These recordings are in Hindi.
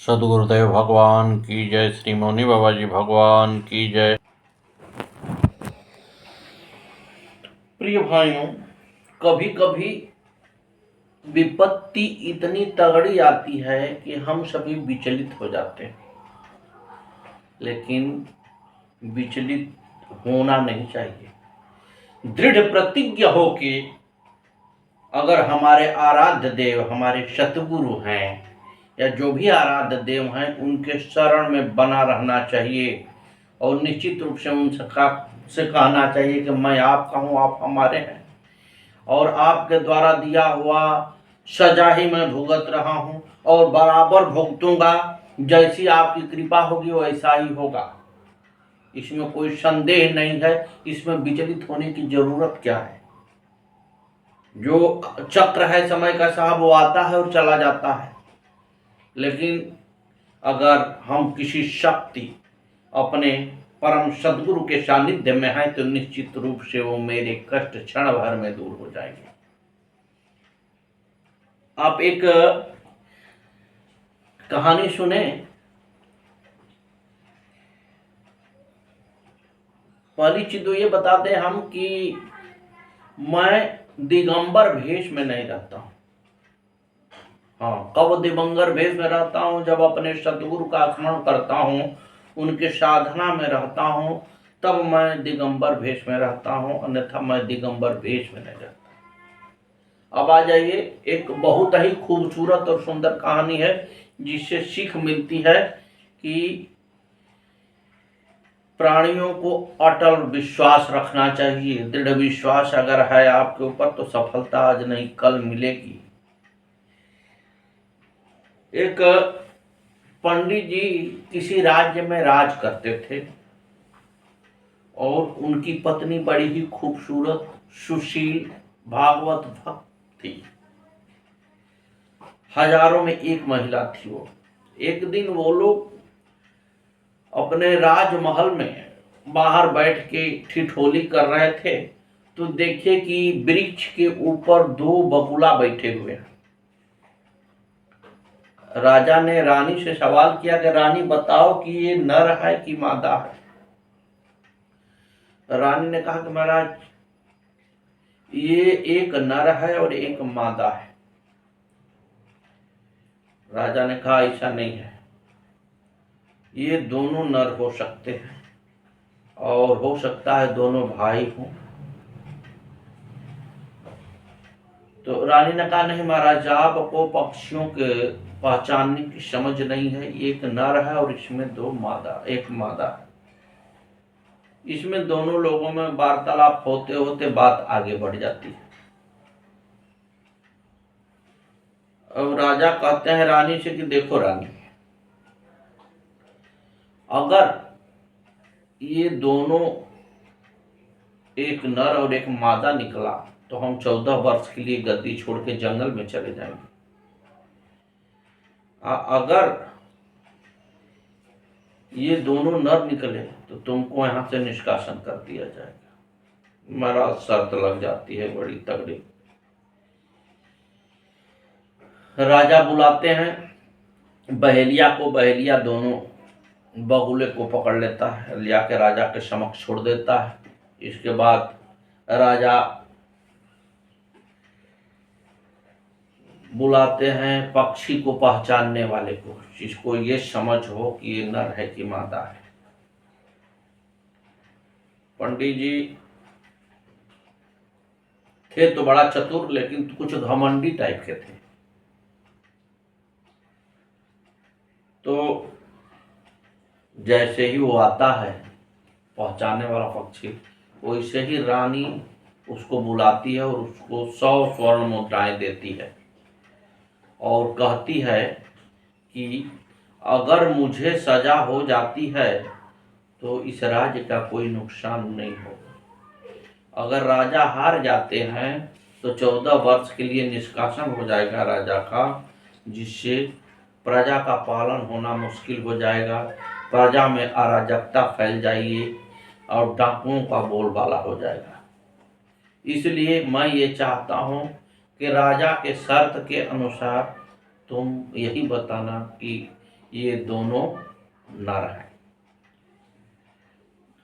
सदगुरुदेव भगवान की जय। श्री मौनी बाबा जी भगवान की जय। प्रिय भाइयों, कभी कभी विपत्ति इतनी तगड़ी आती है कि हम सभी विचलित हो जाते हैं, लेकिन विचलित होना नहीं चाहिए। दृढ़ प्रतिज्ञ होके अगर हमारे आराध्य देव, हमारे सतगुरु हैं या जो भी आराध्य देव हैं, उनके शरण में बना रहना चाहिए और निश्चित रूप से उनसे कहना चाहिए कि मैं आपका हूँ, आप हमारे हैं और आपके द्वारा दिया हुआ सजा ही मैं भुगत रहा हूँ और बराबर भुगतूंगा। जैसी आपकी कृपा होगी वैसा ही होगा, इसमें कोई संदेह नहीं है। इसमें विचलित होने की जरूरत क्या है? जो चक्र है समय का साहब, वो आता है और चला जाता है, लेकिन अगर हम किसी शक्ति अपने परम सदगुरु के सानिध्य में है तो निश्चित रूप से वो मेरे कष्ट क्षण भर में दूर हो जाएंगे। आप एक कहानी सुने। पहली चीज तो ये बता दें हम कि मैं दिगंबर भेष में नहीं रहता हूं। हाँ, कब दिगंबर भेष में रहता हूं? जब अपने सदगुरु का स्मरण करता हूं, उनके साधना में रहता हूं, तब मैं दिगंबर भेष में रहता हूं, अन्यथा मैं दिगंबर भेष में नहीं रहता। अब आ जाइए, एक बहुत ही खूबसूरत और सुंदर कहानी है जिससे सीख मिलती है कि प्राणियों को अटल विश्वास रखना चाहिए। दृढ़ विश्वास अगर है आपके ऊपर तो सफलता आज नहीं कल मिलेगी। एक पंडित जी किसी राज्य में राज करते थे और उनकी पत्नी बड़ी ही खूबसूरत, सुशील, भागवत भक्त थी। हजारों में एक महिला थी वो। एक दिन वो लोग अपने राजमहल में बाहर बैठ के ठिठोली कर रहे थे तो देखिए कि वृक्ष के ऊपर दो बगुला बैठे हुए हैं। राजा ने रानी से सवाल किया कि रानी बताओ कि ये नर है कि मादा है? रानी ने कहा कि महाराज ये एक नर है और एक मादा है। राजा ने कहा ऐसा नहीं है, ये दोनों नर हो सकते हैं और हो सकता है दोनों भाई हों। तो रानी ने कहा नहीं महाराज, आपको पक्षियों के पहचानने की समझ नहीं है। एक नर है और इसमें दो मादा, एक मादा है। इसमें दोनों लोगों में वार्तालाप होते होते बात आगे बढ़ जाती है। अब राजा कहते हैं रानी से कि देखो रानी, अगर ये दोनों एक नर और एक मादा निकला तो हम 14 वर्ष के लिए गद्दी छोड़ के जंगल में चले जाएंगे। अगर ये दोनों नर निकले तो तुमको यहां से निष्कासन कर दिया जाएगा। महाराज शर्त लग जाती है बड़ी तगड़ी। राजा बुलाते हैं बहेलिया को। बहेलिया दोनों बगुले को पकड़ लेता है, लिया के राजा के समक्ष छोड़ देता है। इसके बाद राजा बुलाते हैं पक्षी को पहचानने वाले को, जिसको ये समझ हो कि ये नर है कि मादा है। पंडित जी थे तो बड़ा चतुर, लेकिन कुछ घमंडी टाइप के थे। तो जैसे ही वो आता है पहचानने वाला पक्षी, वैसे ही रानी उसको बुलाती है और उसको 100 स्वर्ण मुद्राएं देती है और कहती है कि अगर मुझे सजा हो जाती है तो इस राज्य का कोई नुकसान नहीं होगा। अगर राजा हार जाते हैं तो 14 वर्ष के लिए निष्कासन हो जाएगा राजा का, जिससे प्रजा का पालन होना मुश्किल हो जाएगा, प्रजा में अराजकता फैल जाएगी और डाकुओं का बोलबाला हो जाएगा। इसलिए मैं ये चाहता हूँ कि राजा के शर्त के अनुसार तुम यही बताना कि ये दोनों नर हैं।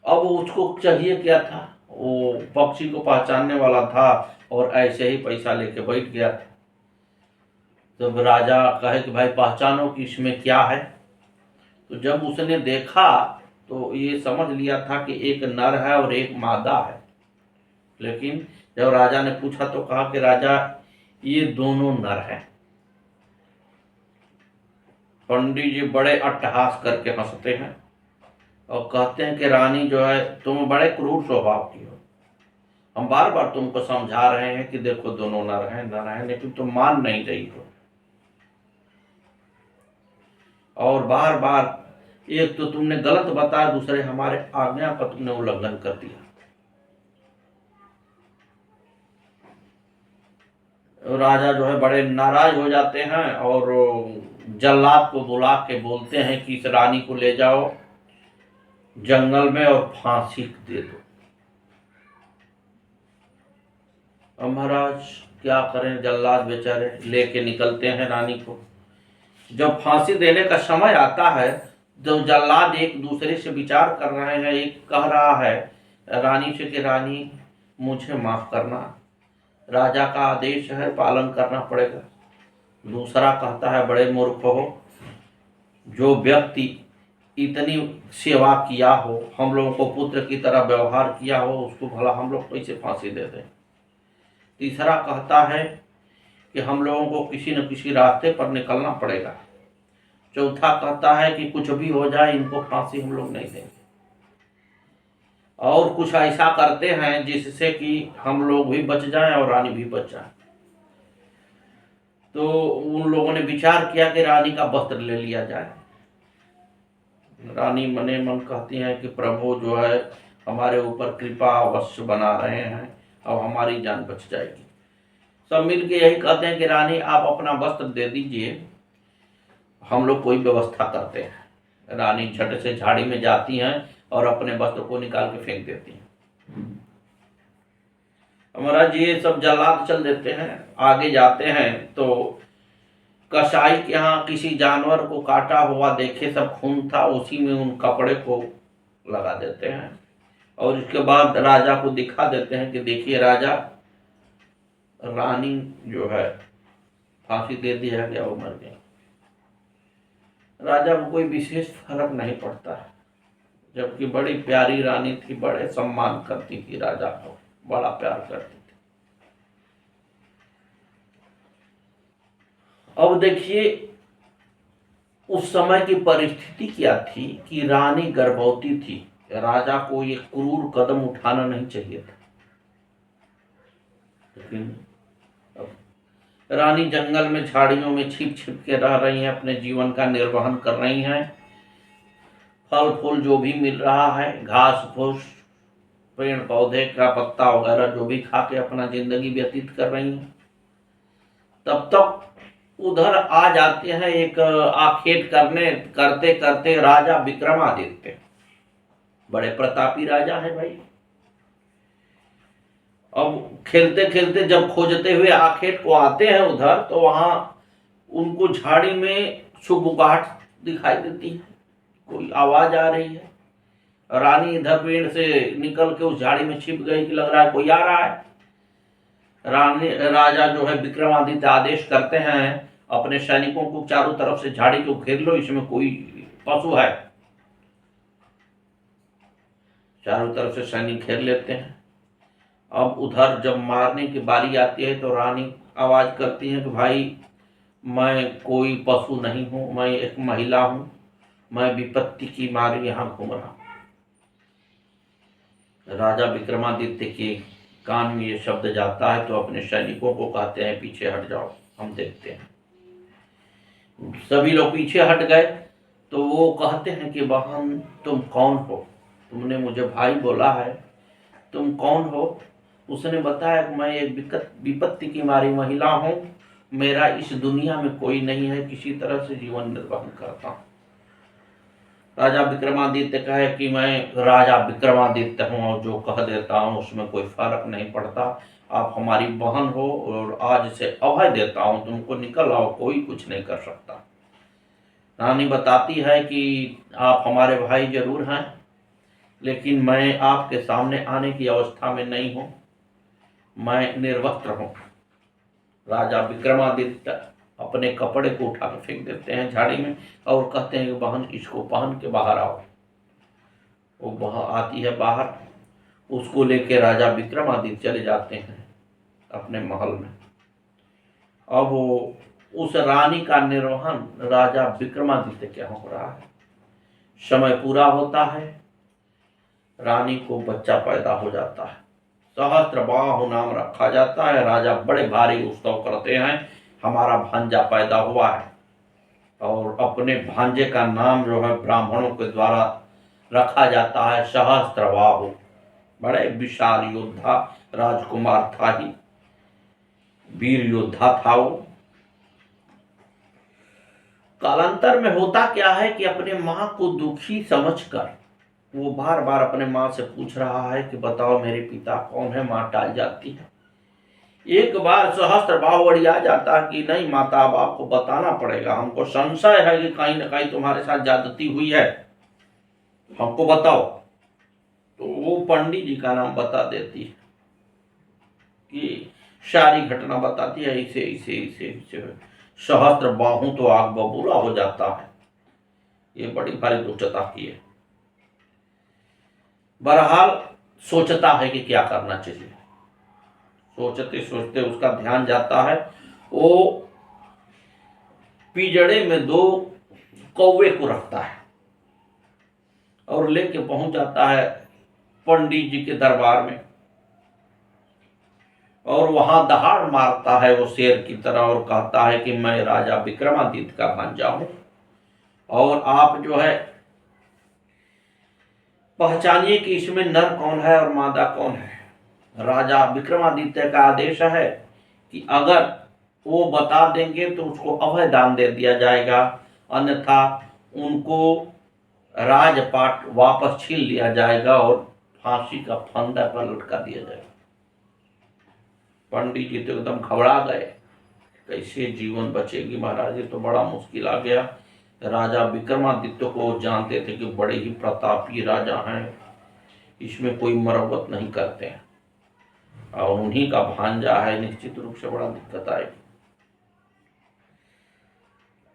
अब उसको चाहिए क्या था, वो पक्षी को पहचानने वाला था और ऐसे ही पैसा लेके बैठ गया था। जब राजा कहे कि भाई पहचानो कि इसमें क्या है, तो जब उसने देखा तो ये समझ लिया था कि एक नर है और एक मादा है। लेकिन जब राजा ने पूछा तो कहा कि राजा ये दोनों नर हैं। पंडित जी बड़े अट्टहास करके हंसते हैं और कहते हैं कि रानी जो है तुम बड़े क्रूर स्वभाव की हो, हम बार बार तुमको समझा रहे हैं कि देखो दोनों नर हैं, लेकिन तुम मान नहीं रही हो। और बार बार एक तो तुमने गलत बताया, दूसरे हमारे आज्ञा का तुमने उल्लंघन कर दिया। राजा जो है बड़े नाराज हो जाते हैं और जल्लाद को बुला के बोलते हैं कि इस रानी को ले जाओ जंगल में और फांसी दे दो। अब महाराज क्या करें, जल्लाद बेचारे लेके निकलते हैं रानी को। जब फांसी देने का समय आता है तो जल्लाद एक दूसरे से विचार कर रहे हैं। एक कह रहा है रानी से कि रानी मुझे माफ करना, राजा का आदेश है, पालन करना पड़ेगा। दूसरा कहता है बड़े मूर्ख हो, जो व्यक्ति इतनी सेवा किया हो, हम लोगों को पुत्र की तरह व्यवहार किया हो, उसको भला हम लोग कैसे फांसी दे दें। तीसरा कहता है कि हम लोगों को किसी न किसी रास्ते पर निकलना पड़ेगा। चौथा कहता है कि कुछ भी हो जाए इनको फांसी हम लोग नहीं देंगे, और कुछ ऐसा करते हैं जिससे कि हम लोग भी बच जाएं और रानी भी बच जाए। तो उन लोगों ने विचार किया कि रानी का वस्त्र ले लिया जाए। रानी मने मन कहती हैं कि प्रभु जो है हमारे ऊपर कृपा अवश्य बना रहे हैं, अब हमारी जान बच जाएगी। सब मिल के यही कहते हैं कि रानी आप अपना वस्त्र दे दीजिए, हम लोग कोई व्यवस्था करते हैं। रानी झट से झाड़ी में जाती हैं और अपने वस्त्र को निकाल के फेंक देती हैं। महाराज ये सब जल्लाद चल देते हैं। आगे जाते हैं तो कसाई के यहाँ किसी जानवर को काटा हुआ देखे, सब खून था, उसी में उन कपड़े को लगा देते हैं और इसके बाद राजा को दिखा देते हैं कि देखिए राजा, रानी जो है फांसी दे दिया गया, वो मर गई। राजा को कोई विशेष फर्क नहीं पड़ता है, जबकि बड़ी प्यारी रानी थी, बड़े सम्मान करती थी राजा को, बड़ा प्यार करती थी। अब देखिए उस समय की परिस्थिति क्या थी कि रानी गर्भवती थी। राजा को ये क्रूर कदम उठाना नहीं चाहिए था, लेकिन रानी जंगल में झाड़ियों में छिप छिप के रह रही हैं, अपने जीवन का निर्वहन कर रही हैं। फल फूल जो भी मिल रहा है, घास फूस, पेड़ पौधे का पत्ता वगैरह जो भी खा के अपना जिंदगी व्यतीत कर रही हैं। तब तक उधर आ जाते हैं एक आखेट करते करते राजा विक्रमादित्य। बड़े प्रतापी राजा है भाई। अब खेलते खेलते जब खोजते हुए आखेट को आते हैं उधर, तो वहां उनको झाड़ी में सुबुगाहट दिखाई देती है, कोई आवाज आ रही है। रानी इधर पेड़ से निकल के उस झाड़ी में छिप गई कि लग रहा है कोई आ रहा है। राजा जो है विक्रमादित्य आदेश करते हैं अपने सैनिकों को, चारों तरफ से झाड़ी को घेर लो, इसमें कोई पशु है। चारों तरफ से सैनिक घेर लेते हैं। अब उधर जब मारने की बारी आती है तो रानी आवाज करती है कि भाई मैं कोई पशु नहीं हूं, मैं एक महिला हूं, मैं विपत्ति की मारी यहां घूम रहा हूं। राजा विक्रमादित्य के कान में ये शब्द जाता है तो अपने सैनिकों को कहते हैं पीछे हट जाओ, हम देखते हैं। सभी लोग पीछे हट गए तो वो कहते हैं कि बहन तुम कौन हो, तुमने मुझे भाई बोला है, तुम कौन हो। उसने बताया कि मैं एक विपत्ति की मारी महिला हूँ, मेरा इस दुनिया में कोई नहीं है, किसी तरह से जीवन निर्वाह करता हूँ। राजा विक्रमादित्य कहे कि मैं राजा विक्रमादित्य हूँ और जो कह देता हूँ उसमें कोई फर्क नहीं पड़ता, आप हमारी बहन हो और आज से अभय देता हूँ तुमको, निकल आओ, कोई कुछ नहीं कर सकता। रानी बताती है कि आप हमारे भाई जरूर हैं, लेकिन मैं आपके सामने आने की अवस्था में नहीं हूँ, मैं निर्वस्त्र हूँ। राजा विक्रमादित्य अपने कपड़े को उठाकर फेंक देते हैं झाड़ी में और कहते हैं कि बहन इसको पहन के बाहर आओ। वो वहाँ आती है बाहर, उसको लेके राजा विक्रमादित्य चले जाते हैं अपने महल में। अब वो उस रानी का निर्वहन राजा विक्रमादित्य क्या हो रहा है। समय पूरा होता है, रानी को बच्चा पैदा हो जाता है, सहस्त्रबाहु नाम रखा जाता है। राजा बड़े भारी उत्सव करते हैं, हमारा भांजा पैदा हुआ है। और अपने भांजे का नाम जो है ब्राह्मणों के द्वारा रखा जाता है सहस्त्रबाहु। बड़े विशाल योद्धा राजकुमार था ही, वीर योद्धा था वो। कालांतर में होता क्या है कि अपने माँ को दुखी समझकर वो बार बार अपने माँ से पूछ रहा है कि बताओ मेरे पिता कौन है। माँ टाल जाती है। एक बार सहस्त्रबाहु आ जाता है कि नहीं माता, अब आपको बताना पड़ेगा, हमको संशय है कि कहीं ना कहीं तुम्हारे साथ ज्यादती हुई है, हमको बताओ। तो वो पंडित जी का नाम बता देती है कि सारी घटना बताती है, इसे इसे इसे इसे। सहस्त्रबाहु तो आग बबूला हो जाता है, ये बड़ी भारी दुष्टता की है। बहरहाल सोचता है कि क्या करना चाहिए। सोचते सोचते उसका ध्यान जाता है, वो पिंजड़े में 2 कौवे को रखता है और लेके पहुंच जाता है पंडित जी के दरबार में। और वहां दहाड़ मारता है वो शेर की तरह और कहता है कि मैं राजा विक्रमादित्य का भांजा हूं, और आप जो है पहचानिए कि इसमें नर कौन है और मादा कौन है। राजा विक्रमादित्य का आदेश है कि अगर वो बता देंगे तो उसको अभय दान दे दिया जाएगा, अन्यथा उनको राजपाट वापस छीन लिया जाएगा और फांसी का फंदा पर लटका दिया जाएगा। पंडित जी तो एकदम घबरा गए, कैसे जीवन बचेगी महाराज, ये तो बड़ा मुश्किल आ गया। राजा विक्रमादित्य को जानते थे कि बड़े ही प्रतापी राजा हैं, इसमें कोई मरम्मत नहीं करते हैं, और उन्हीं का भांजा है, निश्चित रूप से बड़ा दिक्कत आएगी।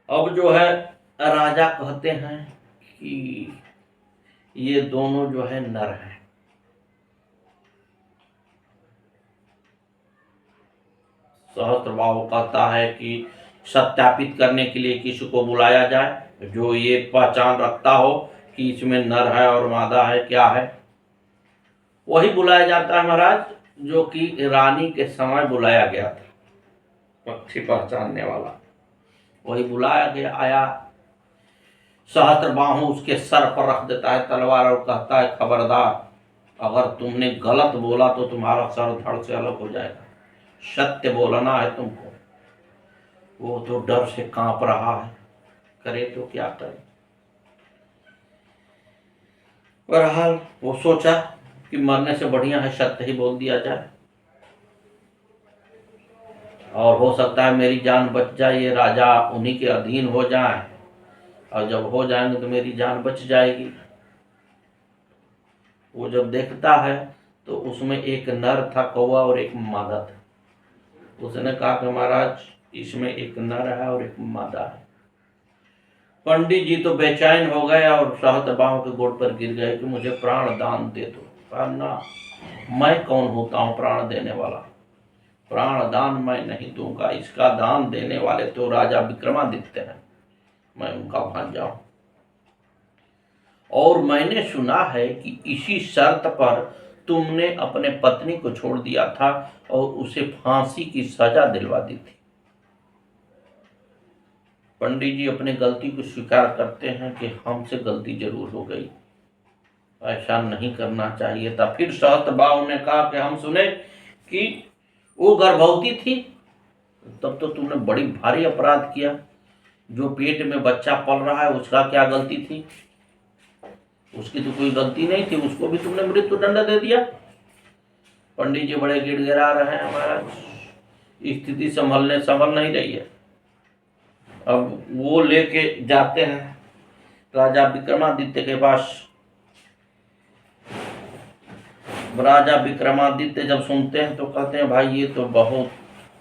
अब जो है राजा कहते हैं कि ये दोनों जो है नर हैं। सहस्त्रबाहु कहता है कि सत्यापित करने के लिए किसी को बुलाया जाए जो ये पहचान रखता हो कि इसमें नर है और मादा है, क्या है। वही बुलाया जाता है महाराज जो कि रानी के समय बुलाया गया था, पक्षी पहचानने वाला। वही बुलाया गया, आया। सहस्त्रबाहु उसके सर पर रख देता है तलवार और कहता है खबरदार, अगर तुमने गलत बोला तो तुम्हारा सर धड़ से अलग हो जाएगा, सत्य बोलना है तुमको। वो तो डर से कांप रहा है, करे तो क्या करे। बहरहाल वो सोचा कि मरने से बढ़िया है सत्य ही बोल दिया जाए, और हो सकता है मेरी जान बच जाए, ये राजा उन्हीं के अधीन हो जाए, और जब हो जाएंगे तो मेरी जान बच जाएगी। वो जब देखता है तो उसमें एक नर था कौवा और एक मादा था। उसने कहा कि महाराज इसमें एक नर है और एक मादा है। पंडित जी तो बेचैन हो गए और सहस्त्रबाहु के गोड़ पर गिर गए कि मुझे प्राण दान दे दो। कहा ना, मैं कौन होता हूँ प्राण देने वाला, प्राण दान मैं नहीं दूंगा, इसका दान देने वाले तो राजा विक्रमादित्य हैं, मैं उनका भांजा हूं। और मैंने सुना है कि इसी शर्त पर तुमने अपने पत्नी को छोड़ दिया था और उसे फांसी की सजा दिलवा दी थी। पंडित जी अपनी गलती को स्वीकार करते हैं कि हमसे गलती जरूर हो गई, ऐसा नहीं करना चाहिए था। फिर सहस्त्रबाहु ने कहा कि हम सुने कि वो गर्भवती थी, तब तो तुमने बड़ी भारी अपराध किया। जो पेट में बच्चा पल रहा है उसका क्या गलती थी, उसकी तो कोई गलती नहीं थी, उसको भी तुमने मृत्युदंड दे दिया। पंडित जी बड़े गिड़गिड़ा रहे हैं, हमारा स्थिति संभल नहीं रही है। अब वो लेके जाते हैं राजा विक्रमादित्य के पास। राजा विक्रमादित्य जब सुनते हैं तो कहते हैं भाई ये तो बहुत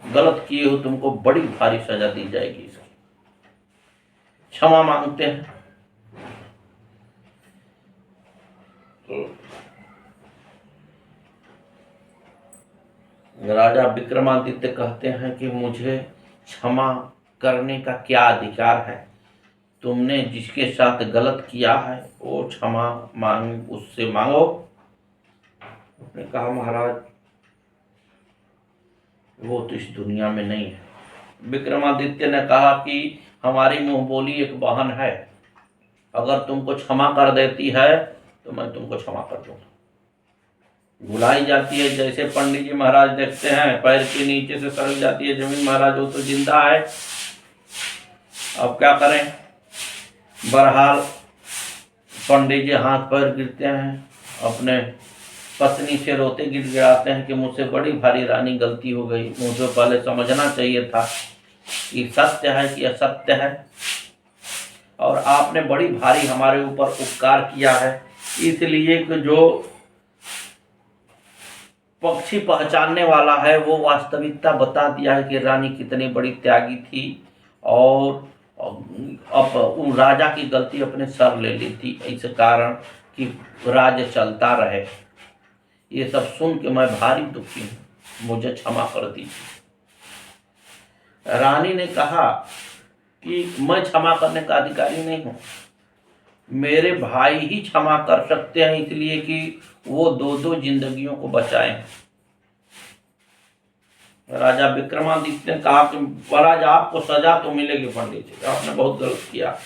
गलत किए हो, तुमको बड़ी भारी सजा दी जाएगी इसकी। क्षमा मांगते हैं। तो राजा विक्रमादित्य कहते हैं कि मुझे क्षमा करने का क्या अधिकार है? तुमने जिसके साथ गलत किया है वो क्षमा मांग, उससे मांगो। उसने कहा महाराज वो तो इस दुनिया में नहीं है। विक्रमादित्य ने कहा कि हमारी मुंह बोली एक बहन है, अगर तुमको क्षमा कर देती है तो मैं तुमको क्षमा कर दूंगा। बुलाई जाती है, जैसे पंडित जी महाराज देखते हैं पैर के नीचे से सरक जाती है जमीन, महाराज वो तो जिंदा है, अब क्या करें। बहरहाल पंडित जी हाथ पैर गिरते हैं, अपने पत्नी से रोते गिड़गिड़ाते हैं कि मुझसे बड़ी भारी रानी गलती हो गई, मुझे पहले समझना चाहिए था कि सत्य है कि असत्य है, और आपने बड़ी भारी हमारे ऊपर उपकार किया है, इसलिए कि जो पक्षी पहचानने वाला है वो वास्तविकता बता दिया है कि रानी कितनी बड़ी त्यागी थी, और अब उन राजा की गलती अपने सर ले ली थी, इस कारण कि राज्य चलता रहे। ये सब सुन के मैं भारी दुखी हूँ, मुझे क्षमा कर दीजिए। रानी ने कहा कि मैं क्षमा करने का अधिकारी नहीं हूँ, मेरे भाई ही क्षमा कर सकते हैं, इसलिए कि वो दो दो जिंदगियों को बचाए। राजा विक्रमादित्य ने कहा कि महाराज आपको सजा तो मिलेगी पंडित जी, आपने बहुत गलत किया।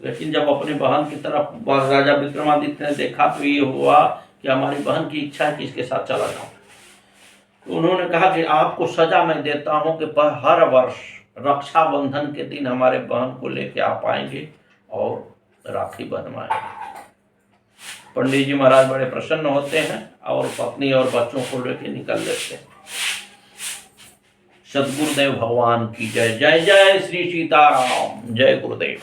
लेकिन जब अपनी बहन की तरफ राजा विक्रमादित्य ने देखा तो ये हुआ कि हमारी बहन की इच्छा है कि इसके साथ चला जाऊं। तो उन्होंने कहा कि आपको सजा मैं देता हूं कि हर वर्ष रक्षाबंधन के दिन हमारे बहन को लेके आप आएंगे और राखी बंधवाएंगे। पंडित जी महाराज बड़े प्रसन्न होते हैं और पत्नी और बच्चों को लेके निकल लेते हैं। सद्गुरुदेव भगवान की जय। जय जय श्री सीताराम। जय गुरुदेव।